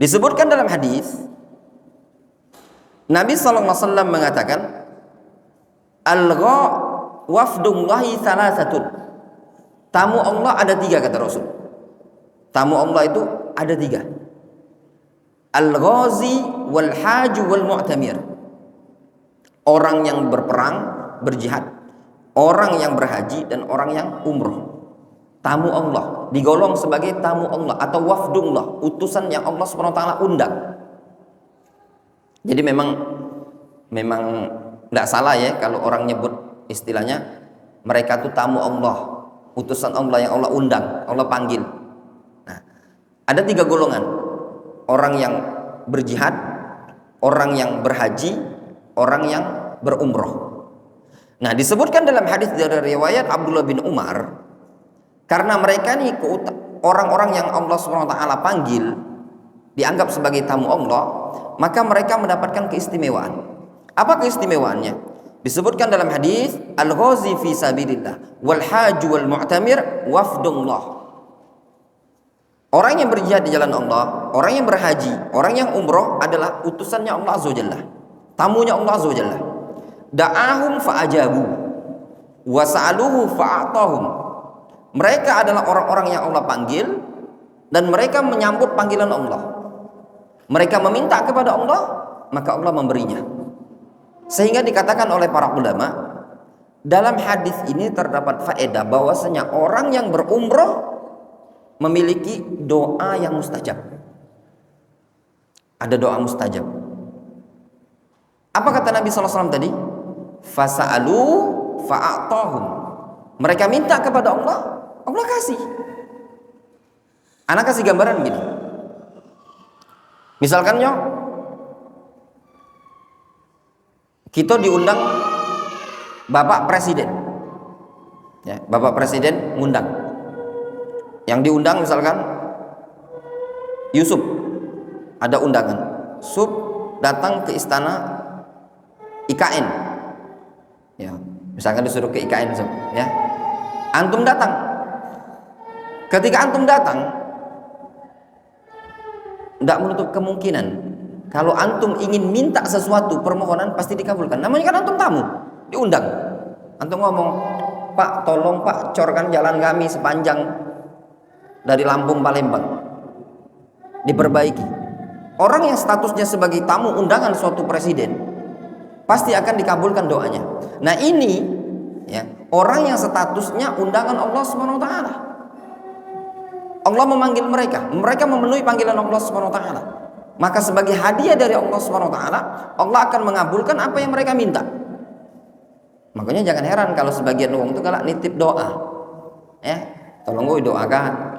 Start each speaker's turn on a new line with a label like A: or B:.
A: Disebutkan dalam hadis Nabi SAW mengatakan, Al-gha wafdullahi salasatun. Tamu Allah ada 3, kata Rasul. Tamu Allah itu ada 3. Al-ghazi wal haju wal mu'tamir. Orang yang berperang, berjihad, orang yang berhaji, dan orang yang umroh. Tamu Allah digolong sebagai tamu Allah atau wafdullah, utusan yang Allah SWT undang. Jadi memang tidak salah ya kalau orang nyebut istilahnya mereka itu tamu Allah, utusan Allah yang Allah undang, Allah panggil. Nah, ada 3 golongan: orang yang berjihad, orang yang berhaji, orang yang berumroh. Nah, disebutkan dalam hadis dari riwayat Abdullah bin Umar, karena mereka ini orang-orang yang Allah SWT panggil, dianggap sebagai tamu Allah, maka mereka mendapatkan keistimewaan. Apa keistimewaannya? Disebutkan dalam hadis, al-ghazi fi sabilillah wal haju wal mu'tamir wafdullah. Orang yang berjihad di jalan Allah, orang yang berhaji, orang yang umroh adalah utusannya Allah Azza wa Jalla, tamunya Allah Azza wa Jalla. Da'ahum fa'ajabu wa sa'aluhu fa'atahum. Mereka adalah orang-orang yang Allah panggil dan mereka menyambut panggilan Allah. Mereka meminta kepada Allah, maka Allah memberinya. Sehingga dikatakan oleh para ulama, dalam hadis ini terdapat faedah bahwasanya orang yang berumroh memiliki doa yang mustajab. Ada doa mustajab. Apa kata Nabi SAW tadi? Fasa'alu fa'atahum. Mereka minta kepada Allah, Allah kasih. Anak kasih gambaran gini. Misalkan kita diundang Bapak Presiden, ya, Bapak Presiden ngundang. Yang diundang misalkan Yusuf, ada undangan. Yusuf datang ke istana IKN, ya, misalkan disuruh ke IKN, ya. Antum datang. Ketika antum datang, tidak menutup kemungkinan kalau antum ingin minta sesuatu permohonan pasti dikabulkan. Namanya kan antum tamu, diundang. Antum ngomong, Pak, tolong Pak, corkan jalan kami sepanjang dari Lampung Palembang, diperbaiki. Orang yang statusnya sebagai tamu undangan suatu presiden pasti akan dikabulkan doanya. Nah ini, ya, orang yang statusnya undangan Allah SWT. Allah memanggil mereka, mereka memenuhi panggilan Allah SWT. Maka sebagai hadiah dari Allah SWT, Allah akan mengabulkan apa yang mereka minta. Makanya jangan heran kalau sebagian orang itu galak nitip doa, ya, tolong gue doakan